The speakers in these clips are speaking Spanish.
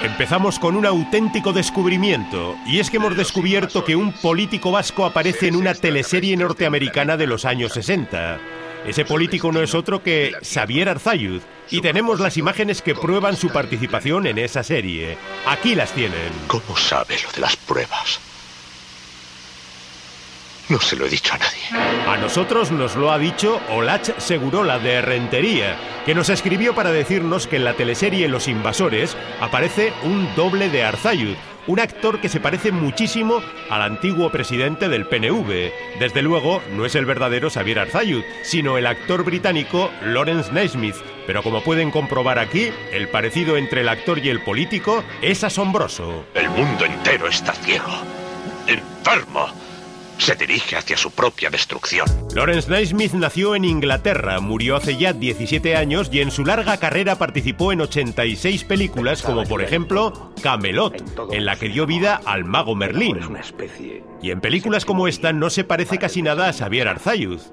Empezamos con un auténtico descubrimiento, y es que hemos descubierto que un político vasco aparece en una teleserie norteamericana de los años 60. Ese político no es otro que Xavier Arzalluz, y tenemos las imágenes que prueban su participación en esa serie. Aquí las tienen. ¿Cómo sabe lo de las pruebas? No se lo he dicho a nadie. A nosotros nos lo ha dicho Olach Segurola de Rentería, que nos escribió para decirnos que en la teleserie Los Invasores aparece un doble de Arzalluz, un actor que se parece muchísimo al antiguo presidente del PNV. Desde luego, no es el verdadero Xavier Arzalluz, sino el actor británico Lawrence Naismith. Pero como pueden comprobar aquí, el parecido entre el actor y el político es asombroso. El mundo entero está ciego, enfermo. Se dirige hacia su propia destrucción. Lawrence Naismith nació en Inglaterra, murió hace ya 17 años y en su larga carrera participó en 86 películas, como por ejemplo Camelot, en la que dio vida al mago Merlín. Y en películas como esta no se parece casi nada a Xavier Arzalluz.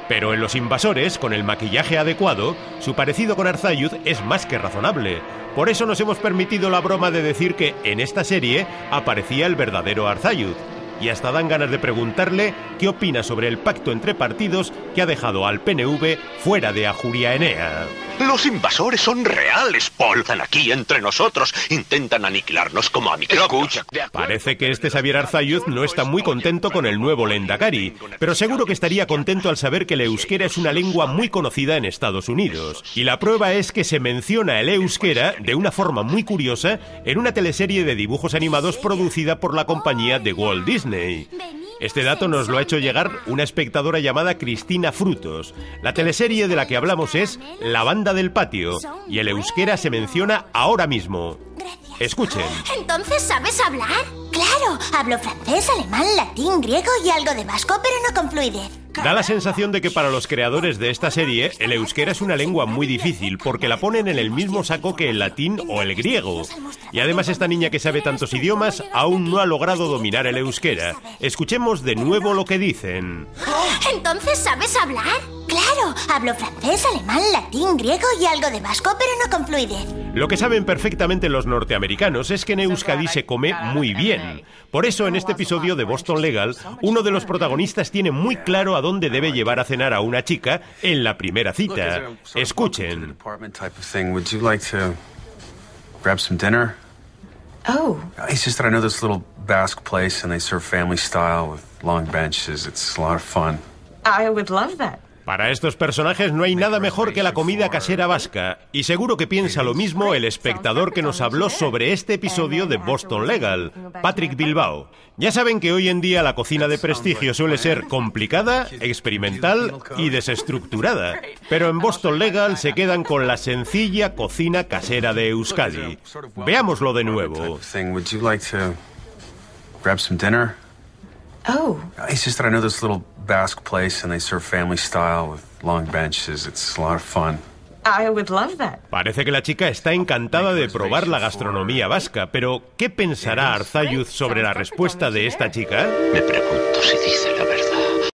Pero en Los Invasores, con el maquillaje adecuado, su parecido con Arzalluz es más que razonable. Por eso nos hemos permitido la broma de decir que en esta serie aparecía el verdadero Arzalluz. Y hasta dan ganas de preguntarle qué opina sobre el pacto entre partidos que ha dejado al PNV fuera de Ajuria Enea. Los invasores son reales, Paul. Están aquí entre nosotros. Intentan aniquilarnos como a microbios. Parece que este Xavier Arzalluz no está muy contento con el nuevo lehendakari, pero seguro que estaría contento al saber que el euskera es una lengua muy conocida en Estados Unidos. Y la prueba es que se menciona el euskera de una forma muy curiosa en una teleserie de dibujos animados producida por la compañía de Walt Disney. Este dato nos lo ha hecho llegar una espectadora llamada Cristina Frutos. La teleserie de la que hablamos es La Banda del Patio, y el euskera se menciona ahora mismo. Escuchen. ¿Entonces sabes hablar? Claro, hablo francés, alemán, latín, griego y algo de vasco, pero no con fluidez. Da la sensación de que para los creadores de esta serie, el euskera es una lengua muy difícil porque la ponen en el mismo saco que el latín o el griego. Y además esta niña que sabe tantos idiomas aún no ha logrado dominar el euskera. Escuchemos de nuevo lo que dicen. ¿Entonces sabes hablar? Claro, hablo francés, alemán, latín, griego y algo de vasco, pero no con fluidez. Lo que saben perfectamente los norteamericanos es que en Euskadi se come muy bien. Por eso en este episodio de Boston Legal, uno de los protagonistas tiene muy claro a dónde debe llevar a cenar a una chica en la primera cita. Escuchen. Oh. It's just that I know this little Basque place and they serve family style with long benches. It's a lot of fun. I would love that. Para estos personajes no hay nada mejor que la comida casera vasca, y seguro que piensa lo mismo el espectador que nos habló sobre este episodio de Boston Legal, Patrick Bilbao. Ya saben que hoy en día la cocina de prestigio suele ser complicada, experimental y desestructurada, pero en Boston Legal se quedan con la sencilla cocina casera de Euskadi. Veámoslo de nuevo. Oh. It's just that I know this little Basque place and they serve family style with long benches. It's a lot of fun. I would love that. Parece que la chica está encantada de probar la gastronomía vasca, pero ¿qué pensará Arzalluz sobre la respuesta de esta chica? Me pregunto si dice la verdad.